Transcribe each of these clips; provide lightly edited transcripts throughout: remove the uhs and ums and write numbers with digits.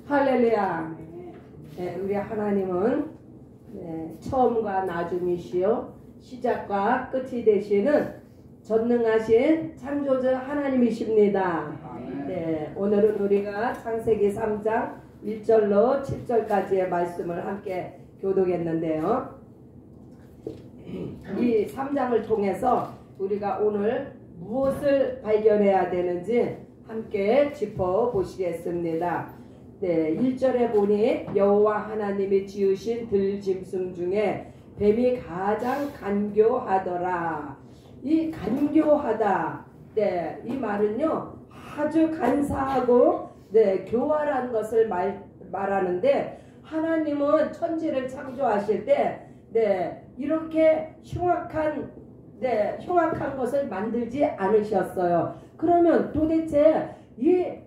할렐루야. 네, 우리 하나님은 처음과 나중이시요 시작과 끝이 되시는 전능하신 창조주 하나님이십니다. 네, 오늘은 우리가 창세기 3장 1절로 7절까지의 말씀을 함께 교독했는데요. 이 3장을 통해서 우리가 오늘 무엇을 발견해야 되는지 함께 짚어보시겠습니다. 네, 1절에 보니 여호와 하나님이 지으신 들짐승 중에 뱀이 가장 간교하더라. 이 간교하다, 네, 이 말은요 아주 간사하고 교활한 것을 말하는데, 하나님은 천지를 창조하실 때 이렇게 흉악한 것을 만들지 않으셨어요. 그러면 도대체 이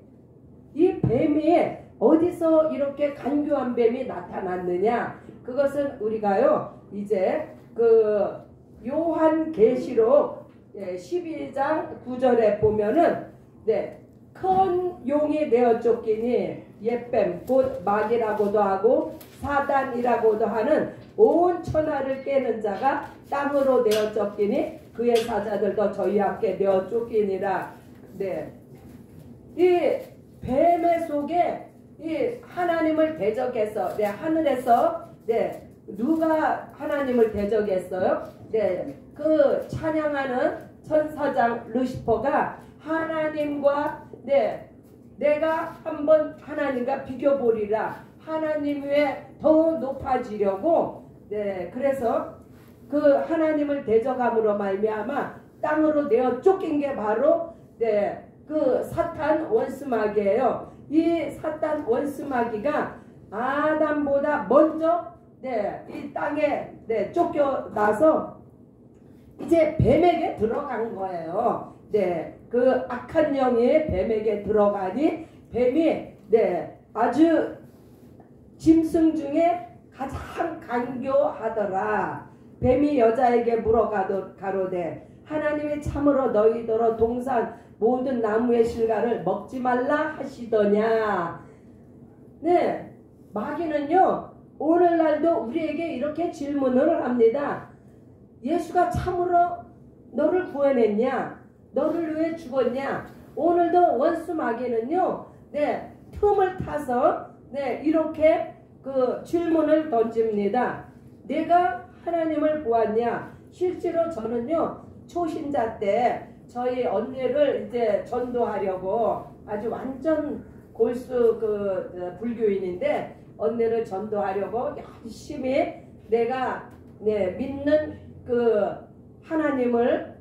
뱀이 어디서 이렇게 간교한 뱀이 나타났느냐? 그것은 우리가요 이제 그 요한계시록 12장 9절에 보면은 큰 용이 내어 쫓기니 옛뱀 곧 마귀라고도 하고 사단이라고도 하는 온 천하를 깨는 자가 땅으로 내어 쫓기니 그의 사자들도 저희와 함께 내어 쫓기니라. 이 뱀의 속에 이 하나님을 대적해서 하늘에서 누가 하나님을 대적했어요? 그 찬양하는 천사장 루시퍼가 하나님과 내가 한번 하나님과 비교보리라. 하나님 위에 더 높아지려고 그래서 그 하나님을 대적함으로 말미암아 땅으로 내어 쫓긴 게 바로 그 사탄 원수마귀예요. 이 사탄 원수마귀가 아담보다 먼저 이 땅에 쫓겨나서 이제 뱀에게 들어간 거예요. 그 악한 영이 뱀에게 들어가니 뱀이 아주 짐승 중에 가장 간교하더라. 뱀이 여자에게 물어가로되 하나님이 참으로 너희더러 동산 모든 나무의 실과를 먹지 말라 하시더냐. 마귀는요 오늘날도 우리에게 이렇게 질문을 합니다. 예수가 참으로 너를 구원했냐? 너를 위해 죽었냐? 오늘도 원수 마귀는요 틈을 타서 이렇게 그 질문을 던집니다. 내가 하나님을 보았냐? 실제로 저는요 초신자 때 저희 언니를 이제 전도하려고 아주 완전 골수 불교인인데 언니를 전도하려고 열심히 내가 믿는 그 하나님을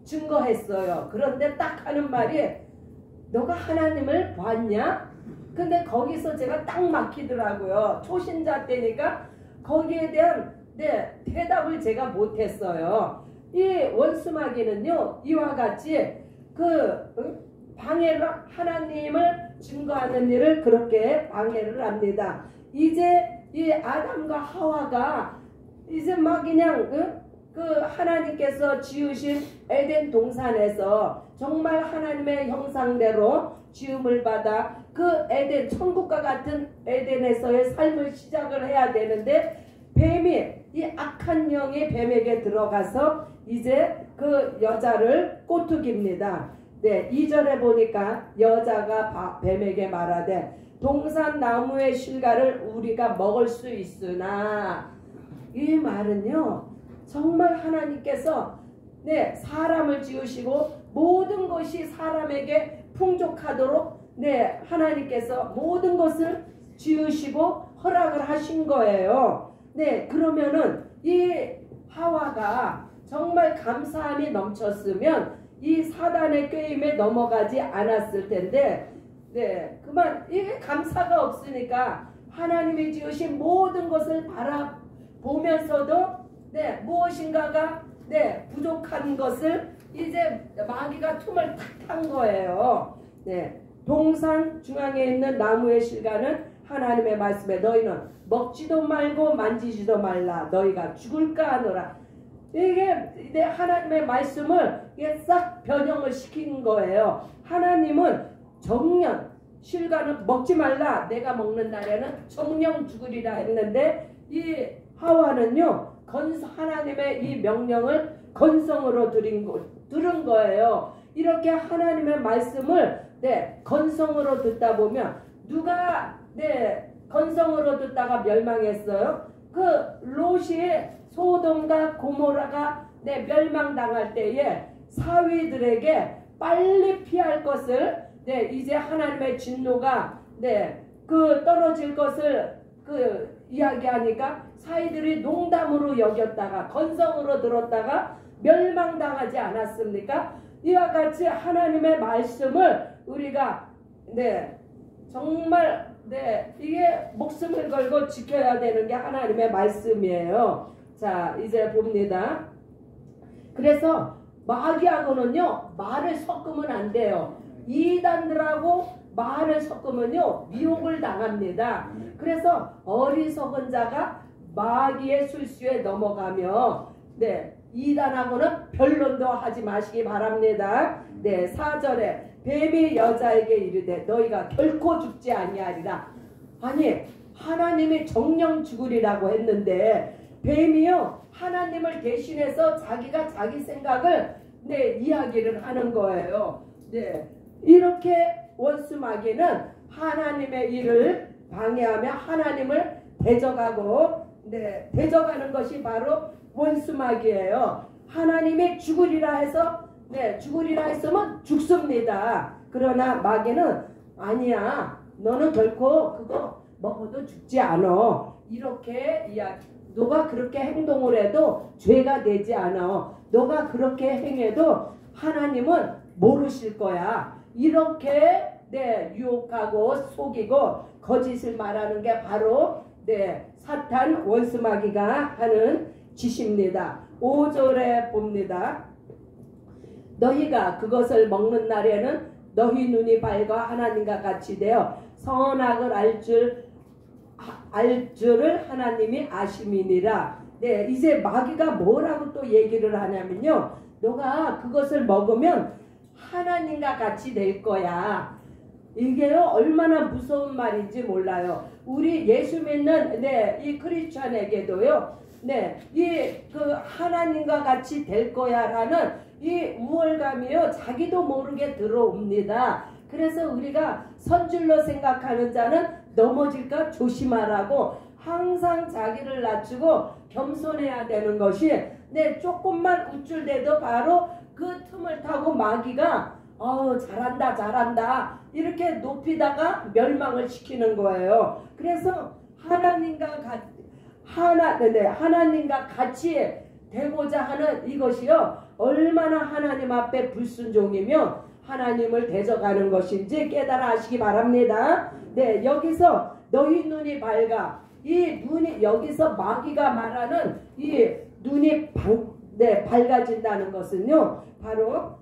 증거했어요. 그런데 딱 하는 말이 너가 하나님을 봤냐? 근데 거기서 제가 딱 막히더라고요. 초신자 때니까 거기에 대한 대답을 제가 못했어요. 이 원수마귀는요 이와 같이 방해를 하나님을 증거하는 일을 그렇게 방해를 합니다. 이제 이 아담과 하와가 이제 막 그냥 그 하나님께서 지으신 에덴 동산에서 정말 하나님의 형상대로 지음을 받아 그 에덴 천국과 같은 에덴에서의 삶을 시작을 해야 되는데 뱀이 이 악한 영이 뱀에게 들어가서 이제 그 여자를 꼬투깁니다. 2절에 보니까 여자가 뱀에게 말하되 동산 나무의 실과를 우리가 먹을 수 있으나, 이 말은요 정말 하나님께서 사람을 지으시고 모든 것이 사람에게 풍족하도록 하나님께서 모든 것을 지으시고 허락을 하신 거예요. 그러면은 이 하와가 정말 감사함이 넘쳤으면 이 사단의 꾀임에 넘어가지 않았을 텐데 그만 이게 감사가 없으니까 하나님이 지으신 모든 것을 바라보면서도 무엇인가가 부족한 것을 이제 마귀가 틈을 탁 탄 거예요. 동산 중앙에 있는 나무의 실과는 하나님의 말씀에 너희는 먹지도 말고 만지지도 말라 너희가 죽을까 하노라. 이게 하나님의 말씀을 싹 변형을 시킨 거예요. 하나님은 정년 실과는 먹지 말라. 내가 먹는 날에는 정령 죽으리라 했는데 이 하와는요 하나님의 이 명령을 건성으로 들은 거예요. 이렇게 하나님의 말씀을 건성으로 듣다 보면 누가 건성으로 듣다가 멸망했어요? 그 롯이 소돔과 고모라가 멸망당할 때에 사위들에게 빨리 피할 것을 이제 하나님의 진노가 그 떨어질 것을 이야기하니까 사위들이 농담으로 여겼다가 건성으로 들었다가 멸망당하지 않았습니까? 이와 같이 하나님의 말씀을 우리가 정말 이게 목숨을 걸고 지켜야 되는 게 하나님의 말씀이에요. 자, 이제 봅니다. 그래서 마귀하고는요 말을 섞으면 안 돼요. 이단들하고 말을 섞으면요 미혹을 당합니다. 그래서 어리석은 자가 마귀의 술수에 넘어가며 이단하고는 변론도 하지 마시기 바랍니다. 4절에 뱀이 여자에게 이르되 너희가 결코 죽지 아니하리라. 아니 하나님이 정령 죽으리라고 했는데 뱀이요 하나님을 대신해서 자기가 자기 생각을 이야기를 하는 거예요. 이렇게 원수마귀는 하나님의 일을 방해하며 하나님을 대적하고 대적하는 것이 바로 원수마귀예요. 하나님이 죽으리라 해서 죽으리라 했으면 죽습니다. 그러나 마귀는 아니야 너는 결코 그거 먹어도 죽지 않아. 이렇게 너가 그렇게 행동을 해도 죄가 되지 않아. 너가 그렇게 행해도 하나님은 모르실 거야. 이렇게 유혹하고 속이고 거짓을 말하는 게 바로 사탄 원수마귀가 하는 짓입니다. 5절에 봅니다. 너희가 그것을 먹는 날에는 너희 눈이 밝아 하나님과 같이 되어 선악을 알 줄을 하나님이 아심이니라. 이제 마귀가 뭐라고 또 얘기를 하냐면요. 너가 그것을 먹으면 하나님과 같이 될 거야. 이게요 얼마나 무서운 말인지 몰라요. 우리 예수 믿는 이 크리스찬에게도요 이 하나님과 같이 될 거야라는 이 우월감이요 자기도 모르게 들어옵니다. 그래서 우리가 선줄로 생각하는 자는 넘어질까 조심하라고 항상 자기를 낮추고 겸손해야 되는 것이 조금만 우쭐대도 바로 그 틈을 타고 마귀가 잘한다 잘한다 이렇게 높이다가 멸망을 시키는 거예요. 그래서 하나님과 같이 되고자 하는 이것이요 얼마나 하나님 앞에 불순종이며 하나님을 대적하는 것인지 깨달아 하시기 바랍니다. 여기서 너희 눈이 밝아 이 눈이 여기서 마귀가 말하는 이 눈이 밝아진다는 것은요 바로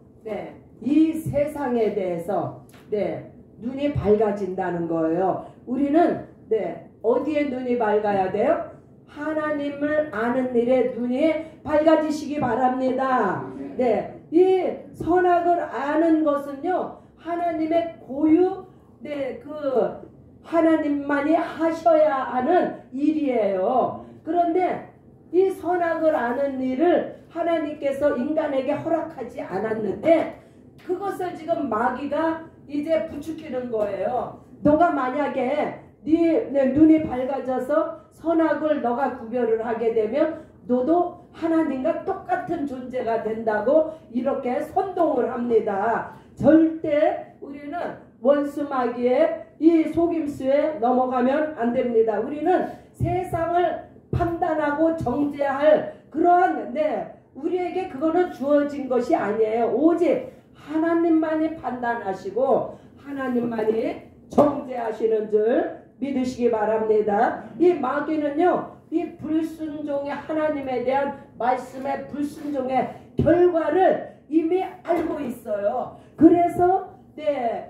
이 세상에 대해서 눈이 밝아진다는 거예요. 우리는 어디에 눈이 밝아야 돼요? 하나님을 아는 일에 눈이 밝아지시기 바랍니다. 이 선악을 아는 것은요 하나님의 고유 하나님만이 하셔야 하는 일이에요. 그런데 이 선악을 아는 일을 하나님께서 인간에게 허락하지 않았는데 그것을 지금 마귀가 이제 부추기는 거예요. 너가 만약에 네 눈이 밝아져서 선악을 너가 구별을 하게 되면 너도 하나님과 똑같은 존재가 된다고 이렇게 선동을 합니다. 절대 우리는 원수 마귀의 이 속임수에 넘어가면 안 됩니다. 우리는 세상을 판단하고 정죄할 그러한 우리에게 그거는 주어진 것이 아니에요. 오직 하나님만이 판단하시고 하나님만이 정죄하시는 줄 믿으시기 바랍니다. 이 마귀는요 이 불순종의 하나님에 대한 말씀의 불순종의 결과를 이미 알고 있어요. 그래서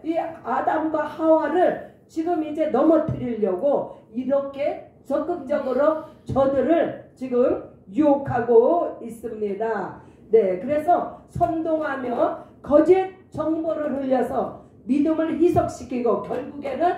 이 아담과 하와를 지금 이제 넘어뜨리려고 이렇게 적극적으로 저들을 지금 유혹하고 있습니다. 그래서 선동하며 거짓 정보를 흘려서 믿음을 희석시키고 결국에는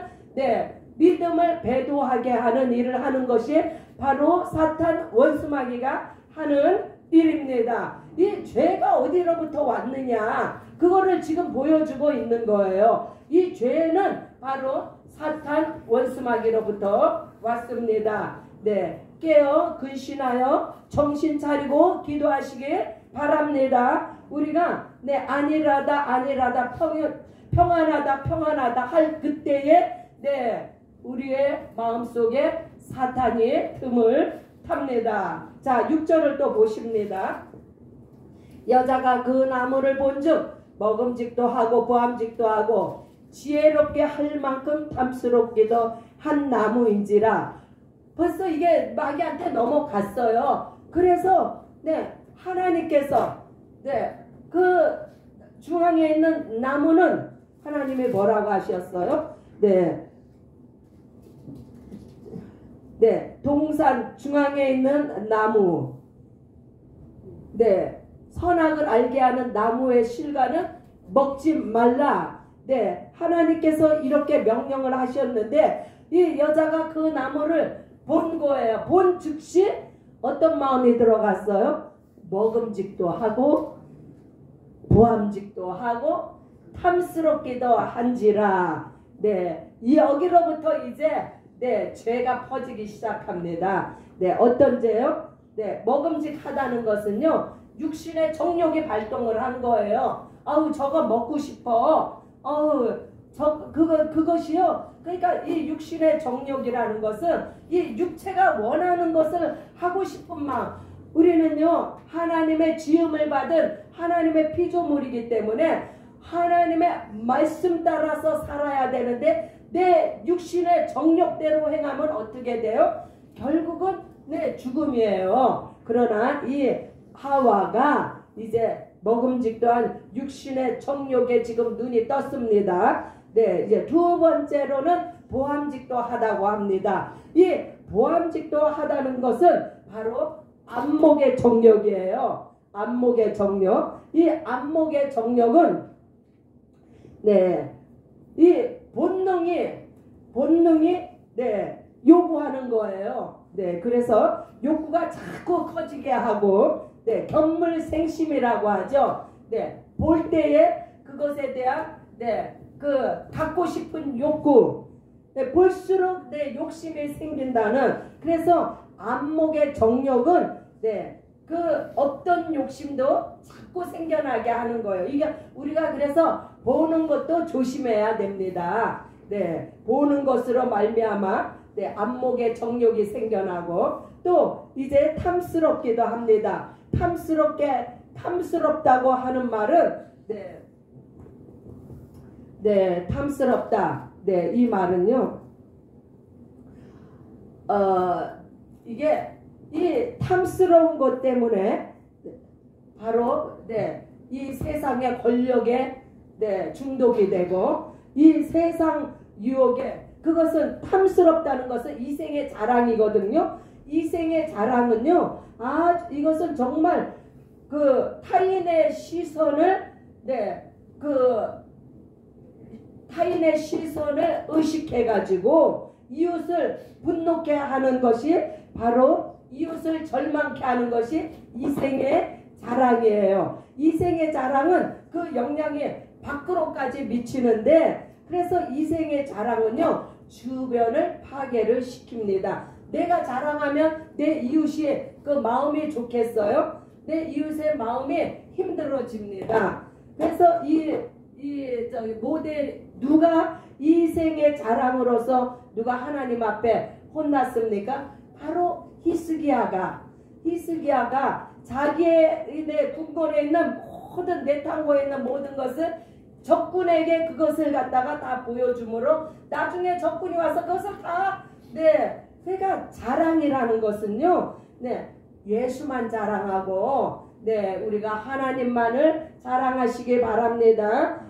믿음을 배도하게 하는 일을 하는 것이 바로 사탄 원수마귀가 하는 일입니다. 이 죄가 어디로부터 왔느냐, 그거를 지금 보여주고 있는 거예요. 이 죄는 바로 사탄 원수마귀로부터 왔습니다. 깨어 근신하여 정신 차리고 기도하시길 바랍니다. 우리가 안일하다 평안하다 할 그때에 우리의 마음속에 사탄이 틈을 탑니다. 자, 6절을 또 보십니다. 여자가 그 나무를 본즉 먹음직도 하고 보암직도 하고 지혜롭게 할 만큼 탐스럽기도 한 나무인지라. 벌써 이게 마귀한테 넘어갔어요. 그래서 하나님께서 그 중앙에 있는 나무는 하나님이 뭐라고 하셨어요? 동산 중앙에 있는 나무, 선악을 알게 하는 나무의 실과는 먹지 말라. 하나님께서 이렇게 명령을 하셨는데 이 여자가 그 나무를 본 거예요. 본 즉시 어떤 마음이 들어갔어요? 먹음직도 하고 보암직도 하고 탐스럽기도 한지라. 여기로부터 이제 죄가 퍼지기 시작합니다. 어떤 죄요? 먹음직하다는 것은요, 육신의 정욕이 발동을 한 거예요. 아우, 저거 먹고 싶어. 그것이요. 그러니까 이 육신의 정욕이라는 것은 이 육체가 원하는 것을 하고 싶은 마음. 우리는요, 하나님의 지음을 받은 하나님의 피조물이기 때문에 하나님의 말씀 따라서 살아야 되는데 내 육신의 정욕대로 행하면 어떻게 돼요? 결국은 죽음이에요. 그러나 이 하와가 이제 먹음직도한 육신의 정욕에 지금 눈이 떴습니다. 이제 두 번째로는 보암직도 하다고 합니다. 이 보암직도 하다는 것은 바로 안목의 정욕이에요. 안목의 정욕. 이 안목의 정욕은 이 본능이 요구하는 거예요. 그래서 욕구가 자꾸 커지게 하고 견물생심이라고 하죠. 볼 때에 그것에 대한 그 갖고 싶은 욕구, 볼수록 욕심이 생긴다는. 그래서 안목의 정욕은 그 어떤 욕심도 자꾸 생겨나게 하는 거예요. 이게 우리가 그래서 보는 것도 조심해야 됩니다. 보는 것으로 말미암아 안목의 정욕이 생겨나고 또 이제 탐스럽기도 합니다. 탐스럽다고 하는 말은 탐스럽다. 이 말은요. 이게 이 탐스러운 것 때문에 바로 이 세상의 권력에 중독이 되고 이 세상 유혹에, 그것은 탐스럽다는 것은 이생의 자랑이거든요. 이생의 자랑은요, 이것은 정말 그 타인의 시선을 타인의 시선을 의식해 가지고 이웃을 분노케 하는 것이 바로 이웃을 절망케 하는 것이 이생의 자랑이에요. 이생의 자랑은 그 영향이 밖으로까지 미치는데, 그래서 이생의 자랑은요, 주변을 파괴를 시킵니다. 내가 자랑하면 내 이웃이 그 마음이 좋겠어요? 내 이웃의 마음이 힘들어집니다. 그래서 누가 이생의 자랑으로서 누가 하나님 앞에 혼났습니까? 바로 히스기야가 자기의 궁궐에 있는 모든 내탕고에 있는 모든 것을 적군에게 그것을 갖다가 다 보여주므로 나중에 적군이 와서 그것을 다 그러니까 자랑이라는 것은요, 예수만 자랑하고 우리가 하나님만을 자랑하시기 바랍니다.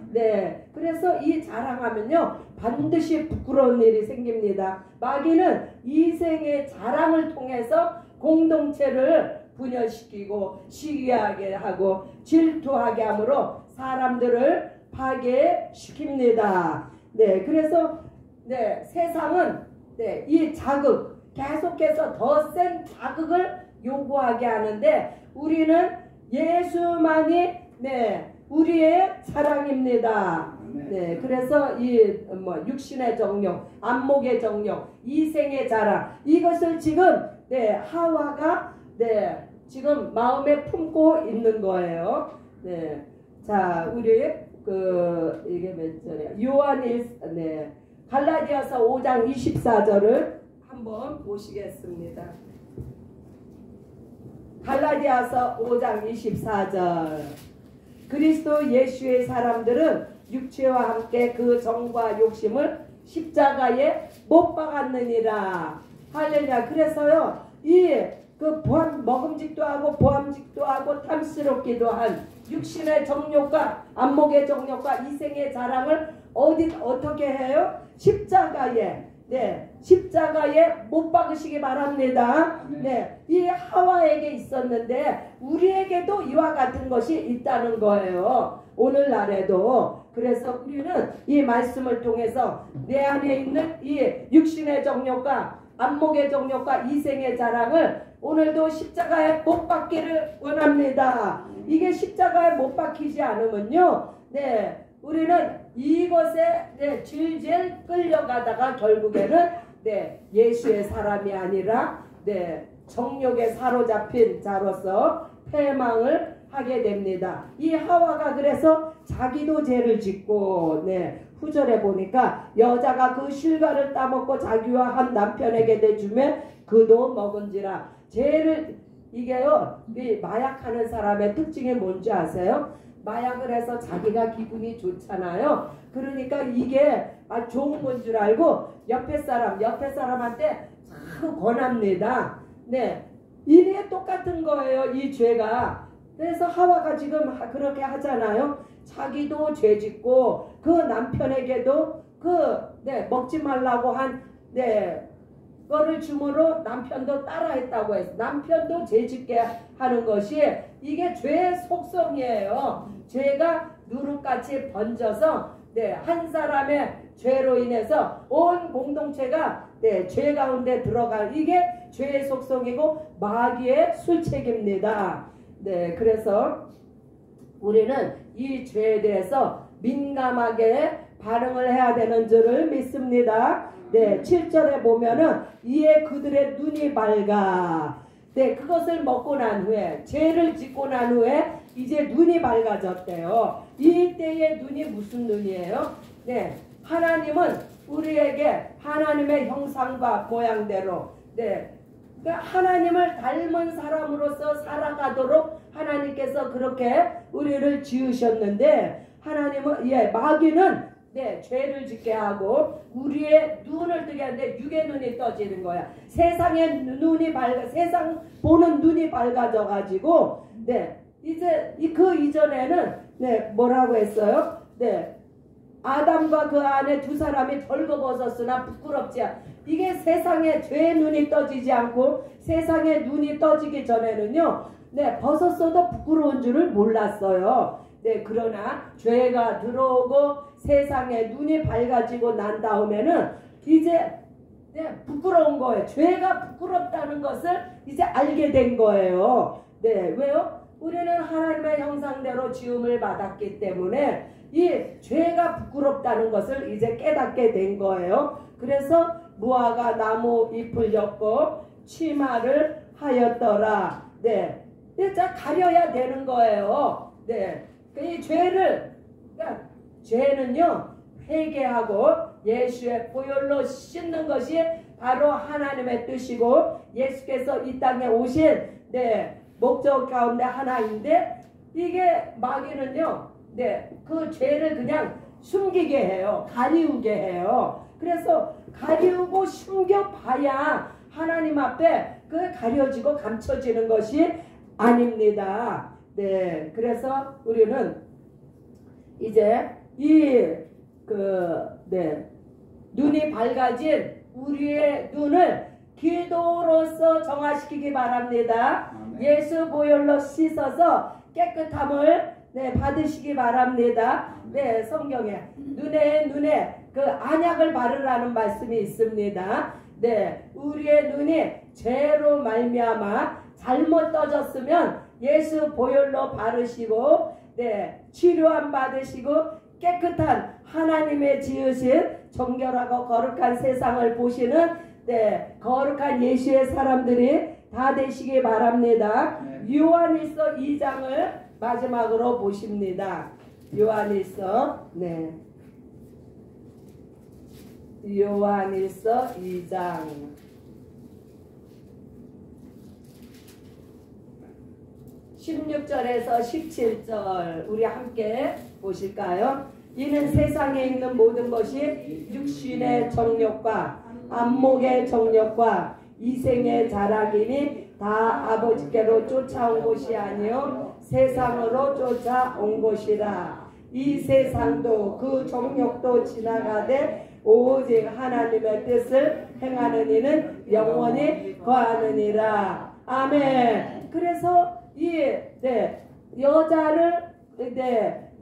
그래서 이 자랑하면요, 반드시 부끄러운 일이 생깁니다. 마귀는 이생의 자랑을 통해서 공동체를 분열시키고 시기하게 하고 질투하게 함으로 사람들을 파괴시킵니다. 네, 그래서 네, 세상은 네, 이 자극 계속해서 더 센 자극을 요구하게 하는데 우리는 예수만이 네, 우리의 사랑입니다. 네, 그래서 이 육신의 정욕, 안목의 정욕, 이생의 자랑 이것을 지금 네, 하와가 네, 지금 마음에 품고 있는 거예요. 네, 자, 우리 이게 몇 절이야? 네, 갈라디아서 5장 24절을 한번 보시겠습니다. 갈라디아서 5장 24절. 그리스도 예수의 사람들은 육체와 함께 그 정과 욕심을 십자가에 못 박았느니라. 할렐루야. 그래서요, 먹음직도 하고 보암직도 하고 탐스럽기도 한 육신의 정욕과 안목의 정욕과 이생의 자랑을 어떻게 해요? 십자가에 네, 십자가에 못 박으시기 바랍니다. 네, 이 하와에게 있었는데 우리에게도 이와 같은 것이 있다는 거예요. 오늘날에도. 그래서 우리는 이 말씀을 통해서 내 안에 있는 이 육신의 정욕과 안목의 정욕과 이생의 자랑을 오늘도 십자가에 못 박기를 원합니다. 이게 십자가에 못 박히지 않으면요, 네, 우리는 이것에 네, 질질 끌려가다가 결국에는 네, 예수의 사람이 아니라 네, 정욕에 사로잡힌 자로서 패망을 하게 됩니다. 이 하와가 그래서 자기도 죄를 짓고 네, 후절에 보니까 여자가 그 실과를 따먹고 자기와 한 남편에게 내주며 그도 먹은지라. 죄를 이게요, 이 마약하는 사람의 특징이 뭔지 아세요? 마약을 해서 자기가 기분이 좋잖아요. 그러니까 이게 좋은 건 줄 알고 옆에 사람한테 자꾸 권합니다. 네, 이게 똑같은 거예요, 이 죄가. 그래서 하와가 지금 그렇게 하잖아요. 자기도 죄 짓고 그 남편에게도 네, 먹지 말라고 한 네, 거를 주므로 남편도 따라했다고 해서 남편도 죄 짓게 하는 것이 이게 죄의 속성이에요. 죄가 누룩같이 번져서 네, 한 사람의 죄로 인해서 온 공동체가 네, 죄 가운데 들어갈 이게 죄의 속성이고 마귀의 술책입니다. 네, 그래서 우리는 이 죄에 대해서 민감하게 반응을 해야 되는 줄을 믿습니다. 네, 7절에 보면은 이에 그들의 눈이 밝아. 네, 그것을 먹고 난 후에 죄를 짓고 난 후에 이제 눈이 밝아졌대요. 이때의 눈이 무슨 눈이에요? 네, 하나님은 우리에게 하나님의 형상과 모양대로 네, 그러니까 하나님을 닮은 사람으로서 살아가도록 하나님께서 그렇게 우리를 지으셨는데 하나님은 마귀는 네, 죄를 짓게 하고 우리의 눈을 뜨게 하는데 육의 눈이 떠지는 거야. 세상의 눈이 세상 보는 눈이 밝아져 가지고 네, 이제 그 이전에는 네, 뭐라고 했어요? 네, 아담과 그 안에 두 사람이 벌거벗었으나 부끄럽지 않아. 이게 세상에 죄의 눈이 떠지지 않고 세상의 눈이 떠지기 전에는요, 네, 벗었어도 부끄러운 줄을 몰랐어요. 네, 그러나 죄가 들어오고 세상에 눈이 밝아지고 난 다음에는 이제 네, 부끄러운 거예요. 죄가 부끄럽다는 것을 이제 알게 된 거예요. 네, 왜요? 우리는 하나님의 형상대로 지음을 받았기 때문에 이 죄가 부끄럽다는 것을 이제 깨닫게 된 거예요. 그래서 무화과 나무 잎을 엮고 치마를 하였더라. 네, 이제 가려야 되는 거예요. 네, 이 죄를, 그러니까 죄는요, 회개하고 예수의 보혈로 씻는 것이 바로 하나님의 뜻이고 예수께서 이 땅에 오신 네, 목적 가운데 하나인데 이게 마귀는요, 네, 그 죄를 그냥 숨기게 해요. 가리우게 해요. 그래서 가리우고 숨겨봐야 하나님 앞에 그 가려지고 감춰지는 것이 아닙니다. 네, 그래서 우리는 이제 눈이 밝아진 우리의 눈을 기도로서 정화시키기 바랍니다. 예수 보혈로 씻어서 깨끗함을 네, 받으시기 바랍니다. 네, 성경에 눈에 그 안약을 바르라는 말씀이 있습니다. 네, 우리의 눈이 죄로 말미암아 잘못 떠졌으면 예수 보혈로 바르시고, 네, 치료함 받으시고 깨끗한 하나님의 지으신 정결하고 거룩한 세상을 보시는, 네, 거룩한 예수의 사람들이 다 되시기 바랍니다. 요한일서 2장을 마지막으로 보십니다. 요한일서, 네, 요한일서 2장 16절에서 17절 우리 함께 보실까요? 이는 세상에 있는 모든 것이 육신의 정욕과 안목의 정욕과 이생의 자랑이니 다 아버지께로 쫓아온 것이 아니요 세상으로 쫓아온 것이라. 이 세상도 그 정욕도 지나가되 오직 하나님의 뜻을 행하는 이는 영원히 거하느니라. 아멘. 그래서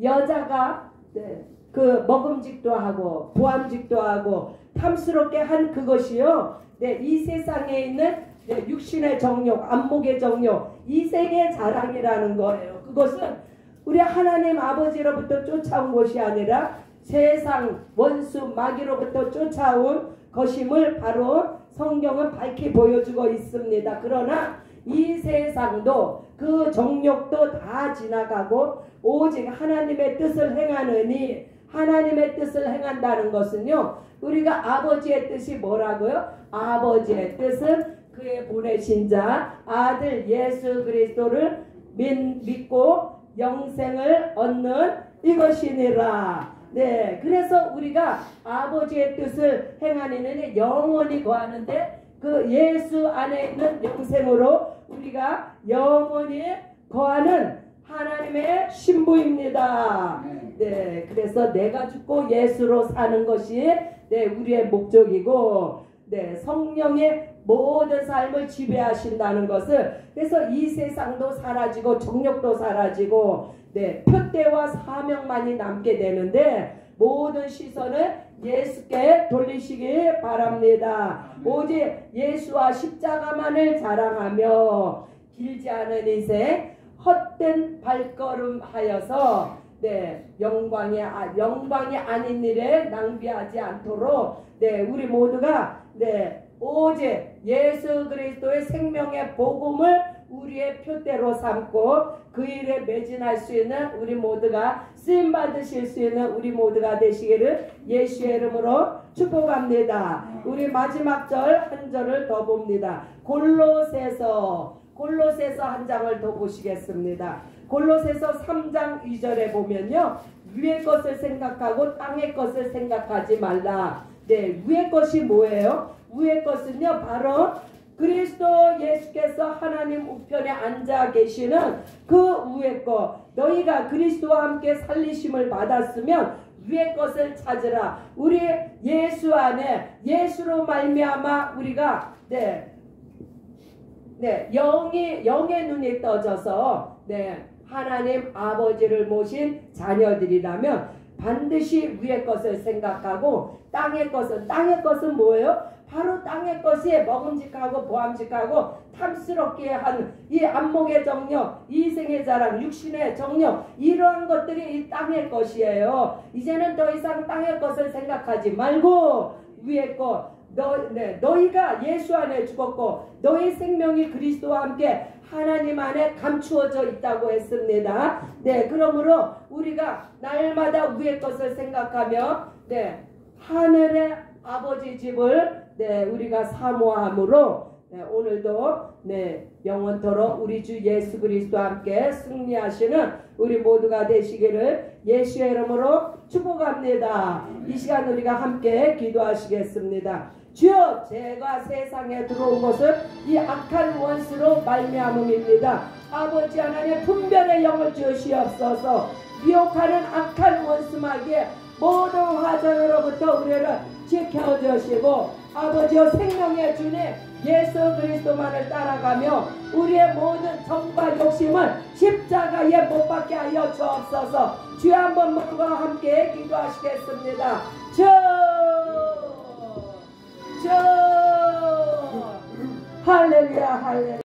여자가 그 먹음직도 하고 보암직도 하고 탐스럽게 한 그것이요, 이 세상에 있는 육신의 정욕, 안목의 정욕, 이생의 자랑이라는 거예요. 그것은 우리 하나님 아버지로부터 쫓아온 것이 아니라 세상 원수 마귀로부터 쫓아온 것임을 바로 성경은 밝히 보여주고 있습니다. 그러나 이 세상도 그 정욕도 다 지나가고 오직 하나님의 뜻을 행하느니, 하나님의 뜻을 행한다는 것은요, 우리가 아버지의 뜻이 뭐라고요? 아버지의 뜻은 그의 보내신 자 아들 예수 그리스도를 믿고 영생을 얻는 이것이니라. 네, 그래서 우리가 아버지의 뜻을 행하는 영원히 거하는데, 그 예수 안에 있는 영생으로 우리가 영원히 거하는 하나님의 신부입니다. 네, 그래서 내가 죽고 예수로 사는 것이 우리의 목적이고, 성령의 모든 삶을 지배하신다는 것을, 그래서 이 세상도 사라지고 정욕도 사라지고 표대와 사명만이 남게 되는데, 모든 시선을 예수께 돌리시기 바랍니다. 오직 예수와 십자가만을 자랑하며 길지 않은 인생 헛된 발걸음 하여서 영광이 아닌 일에 낭비하지 않도록 우리 모두가 오직 예수 그리스도의 생명의 복음을 우리의 표대로 삼고 그 일에 매진할 수 있는 우리 모두가 쓰임 받으실 수 있는 우리 모두가 되시기를 예수의 이름으로 축복합니다. 우리 마지막 절 한 절을 더 봅니다. 골로새서 한 장을 더 보시겠습니다. 골로새서 3장 2절에 보면요, 위의 것을 생각하고 땅의 것을 생각하지 말라. 위의 것이 뭐예요? 위의 것은요, 바로 그리스도 예수께서 하나님 우편에 앉아 계시는 그 위의 것, 너희가 그리스도와 함께 살리심을 받았으면 위의 것을 찾으라. 우리 예수 안에, 예수로 말미암아 우리가 영의 눈이 떠져서 하나님 아버지를 모신 자녀들이라면 반드시 위의 것을 생각하고 땅의 것은 뭐예요? 바로 땅의 것이 먹음직하고 보암직하고 탐스럽게 한 이 안목의 정욕, 이생의 자랑, 육신의 정욕, 이러한 것들이 이 땅의 것이에요. 이제는 더 이상 땅의 것을 생각하지 말고 위의 것, 너희가 예수 안에 죽었고 너희 생명이 그리스도와 함께 하나님 안에 감추어져 있다고 했습니다. 그러므로 우리가 날마다 위의 것을 생각하며 하늘의 아버지 집을 우리가 사모함으로 오늘도 영원토록 우리 주 예수 그리스도와 함께 승리하시는 우리 모두가 되시기를 예수의 이름으로 축복합니다. 이 시간 우리가 함께 기도하시겠습니다. 주여, 제가 세상에 들어온 것은 이 악한 원수로 말미암음입니다. 아버지 하나님, 분별의 영을 주시옵소서. 미혹하는 악한 원수마귀의 모든 화전으로부터 우리를 지켜주시고 아버지여 생명의 주님 예수 그리스도만을 따라가며 우리의 모든 정과 욕심을 십자가에 못 박게 하여 주옵소서. 주여 한번 몸과 함께 기도하시겠습니다. 주 할렐루야 할렐루야.